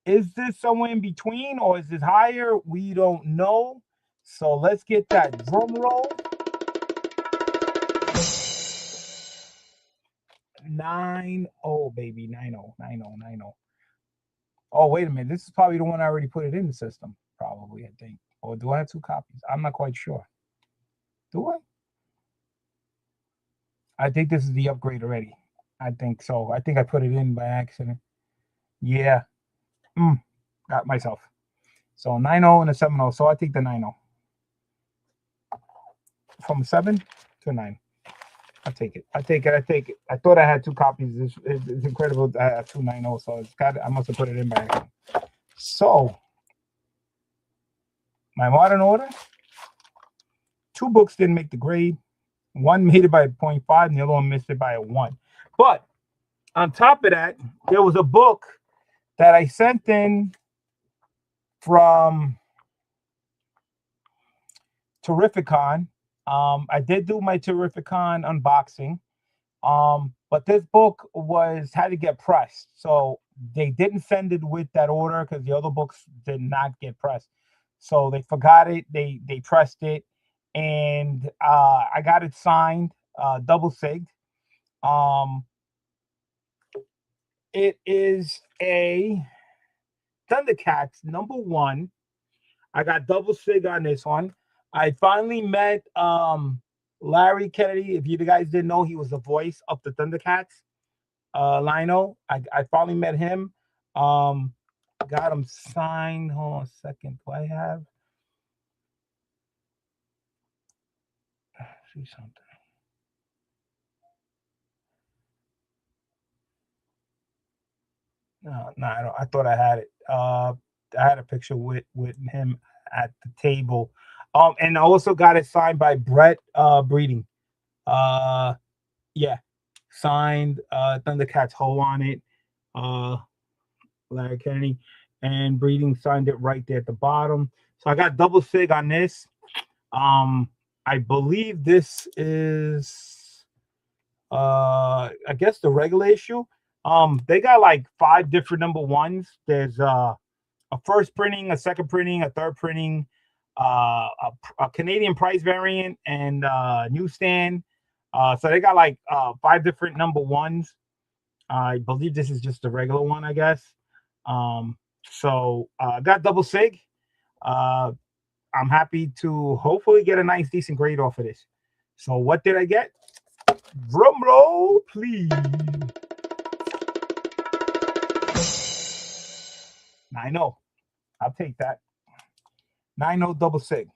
is this somewhere in between or is this higher? We don't know. So let's get that drum roll. 9.0, baby. 9.0, 9.0, 9.0. Oh, wait a minute. This is probably the one I already put it in the system. Probably, I think. Or do I have 2 copies? I'm not quite sure. Do I? I think this is the upgrade already. I think so. I think I put it in by accident. Yeah. Got myself. So 9.0 and a 7.0. So I think the 9.0. From 7 to 9. I take it. I take it. I take it. I thought I had 2 copies. It's incredible. I have 2.90. So it's got. I must have put it in by accident. So my modern order. 2 books didn't make the grade. One made it by a 0.5, and the other one missed it by a 1. But on top of that, there was a book that I sent in from Terrificon. I did do my Terrificon unboxing. But this book had to get pressed. So they didn't send it with that order because the other books did not get pressed. So they forgot it. They pressed it, and I got it signed, double sigged. It is a Thundercats #1. I got double sig on this one. I finally met Larry Kennedy. If you guys didn't know, he was the voice of the Thundercats. Lionel. I finally met him. Got him signed. Hold on a second. Do I have? See something. No, I don't. I thought I had it. I had a picture with him at the table. And I also got it signed by Brett Breeding. Yeah, signed Thundercats Ho on it. Uh, Larry Kennedy and Breeding signed it right there at the bottom. So I got double sig on this. I believe this is I guess the regular issue. They got like 5 different #1s. There's a first printing, a second printing, a third printing, a Canadian price variant, and newsstand. So they got like 5 different #1s. I believe this is just the regular one, I guess. So I got double sig. Uh, I'm happy to hopefully get a nice, decent grade off of this. So what did I get? Drum roll, please. 9.0. I'll take that. 9.0 double sig.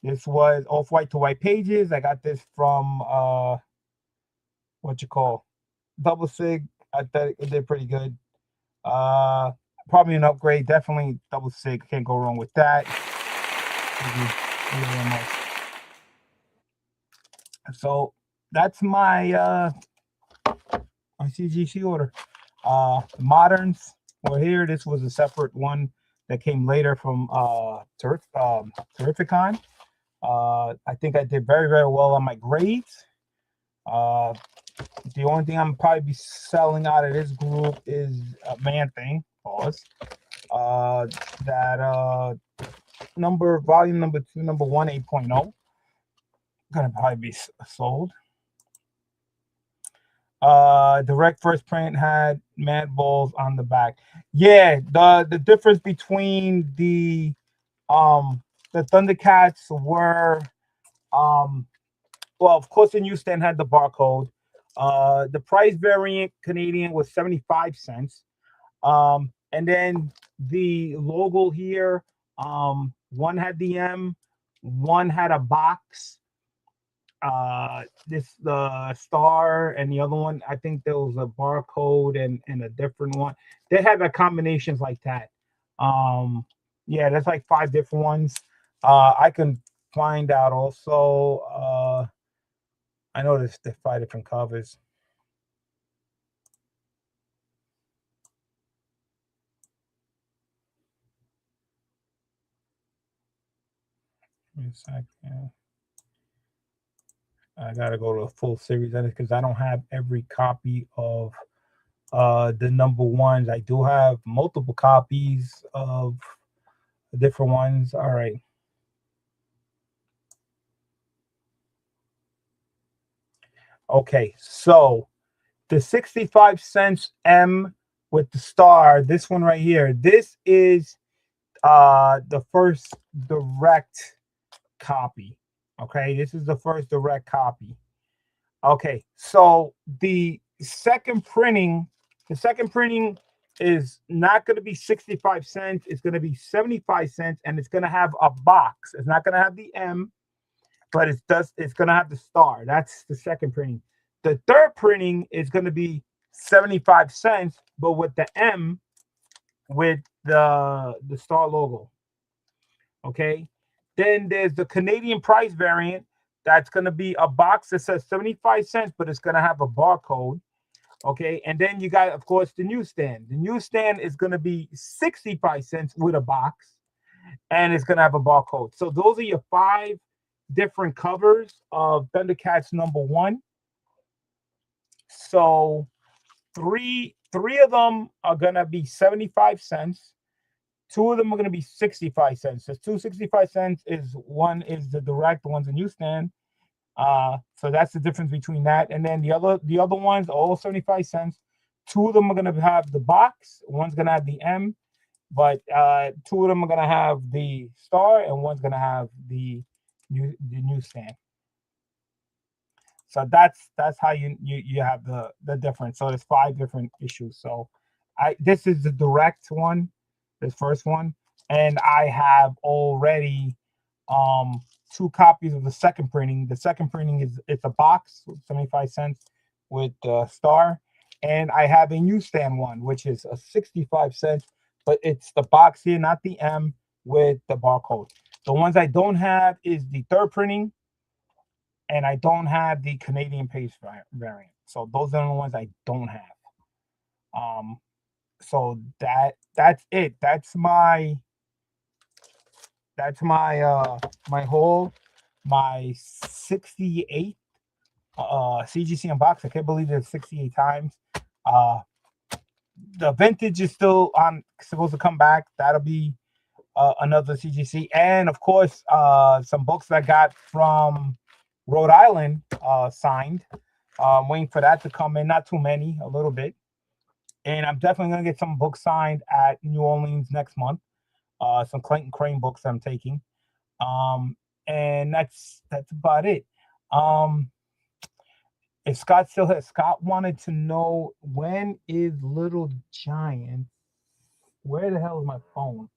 This was off white to white pages. I got this from what you call double sig. I thought it did pretty good. Probably an upgrade. Definitely double sig. Can't go wrong with that. Thank you very much. So that's my CGC order. Moderns were here. This was a separate one that came later from Terrificon. I think I did very, very well on my grades. Uh, the only thing I'm probably be selling out of this group is a Man Thing. Pause. Uh, that volume number 2, number 1, 8.0. Gonna probably be sold. Direct first print had Mad Balls on the back. Yeah, the difference between the Thundercats were well, of course, the newsstand had the barcode. The price variant Canadian was 75 cents. And then the logo here, one had the M, one had a box. This the star, and the other one, I think there was a barcode and a different one. They had the combinations like that. Um, yeah, there's like 5 different ones. I can find out also. I know there's 5 different covers. Give me a second. I gotta go to a full series on it because I don't have every copy of the number ones. I do have multiple copies of the different ones. All right. Okay, so the 65 cents M with the star, this one right here, this is the first direct copy. Okay, this is the first direct copy. Okay, so the second printing is not going to be 65 cents. It's going to be 75 cents, and it's going to have a box. It's not going to have the M, but it's going to have the star. That's the second printing. The third printing is going to be 75 cents, but with the M with the star logo. Okay. Then there's the Canadian price variant. That's going to be a box that says 75 cents, but it's going to have a barcode. Okay. And then you got, of course, the newsstand. The newsstand is going to be 65 cents with a box, and it's going to have a barcode. So those are your 5 different covers of Thundercats number 1. So three of them are going to be 75 cents. 2 of them are going to be 65 cents. So 2 65 cents is one is the direct, one's a newsstand. So that's the difference between that. And then the other ones, all 75 cents. 2 of them are going to have the box. One's going to have the M, but 2 of them are going to have the star, and one's going to have the newsstand. So that's how you have the difference. So there's 5 different issues. So this is the direct one, this first one, and I have already 2 copies of the second printing. The second printing it's a box, 75 cents with star, and I have a newsstand one, which is a 65 cents, but it's the box here, not the M with the barcode. The ones I don't have is the third printing, and I don't have the Canadian paste variant. So those are the ones I don't have. Um, so that's it. That's my haul. My 68 CGC unbox. I can't believe it's 68 times. Uh, the vintage is still on, supposed to come back. That'll be another CGC, and of course some books I got from Rhode Island signed. Waiting for that to come in. Not too many, a little bit. And I'm definitely gonna get some books signed at New Orleans next month. Some Clayton Crane books I'm taking. And that's about it. Um, if Scott still has, Scott wanted to know, when is Little Giant? Where the hell is my phone?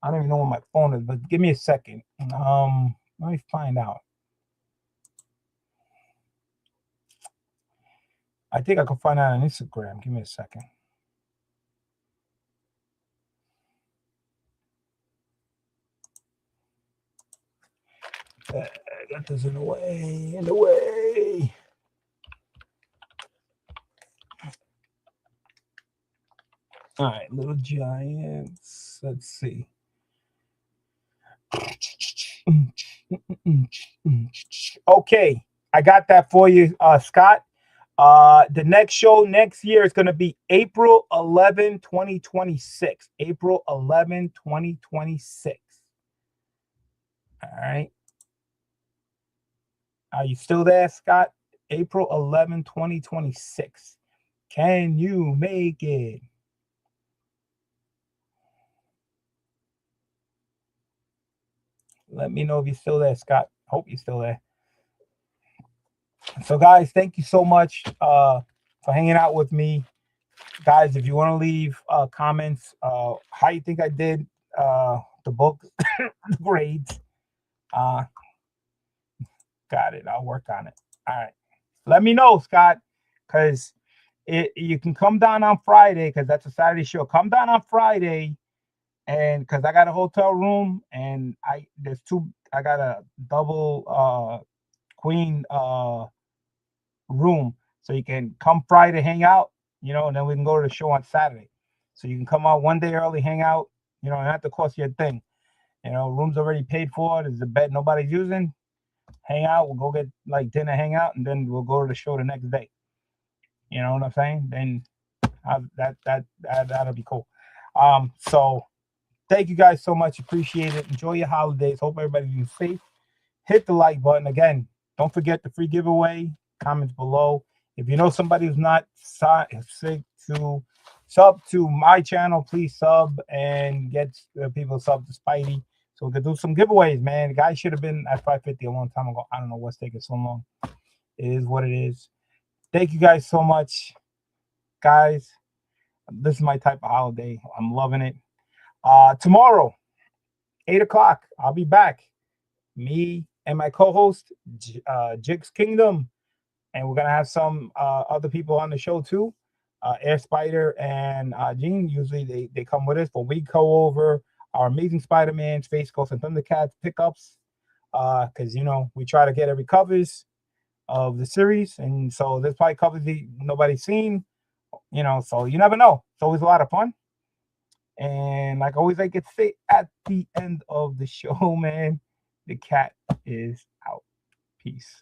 I don't even know where my phone is, but give me a second. Let me find out. I think I can find out on Instagram. Give me a second. got this in the way. In the way. All right, Little Giants. Let's see. Okay, I got that for you, Scott. The next show next year is going to be April 11, 2026. April 11, 2026. All right. Are you still there, Scott? April 11, 2026. Can you make it? Let me know if you're still there, Scott. Hope you're still there. So, guys, thank you so much for hanging out with me. Guys, if you want to leave comments, how you think I did the book grades, uh, got it. I'll work on it. All right. Let me know, Scott, because you can come down on Friday because that's a Saturday show. Come down on Friday, and because I got a hotel room and I got a double queen room, so you can come Friday, hang out, and then we can go to the show on Saturday. So you can come out one day early, hang out, and have to cost you a thing. Room's already paid for. There's a bed nobody's using. Hang out. We'll go get like dinner, hang out, and then we'll go to the show the next day. You know what I'm saying? Then that'll be cool. So thank you guys so much. Appreciate it. Enjoy your holidays. Hope everybody's safe. Hit the like button again. Don't forget the free giveaway. Comments below. If you know somebody who's not sick to sub to my channel, please sub and get people sub to Spidey so we could do some giveaways, man. The guy should have been at 550 a long time ago. I don't know what's taking so long. It is what it is. Thank you guys so much, guys. This is my type of holiday. I'm loving it. Tomorrow, 8 o'clock, I'll be back. Me and my co-host, Jig's Kingdom. And we're gonna have some other people on the show too. Air Spider and Gene. Usually they come with us, but we go over our Amazing Spider-Man, Space Ghost, and Thundercats pickups. Because we try to get every covers of the series, and so there's probably covers that nobody's seen. So you never know. It's always a lot of fun. And like always, I get to say at the end of the show, man, the cat is out. Peace.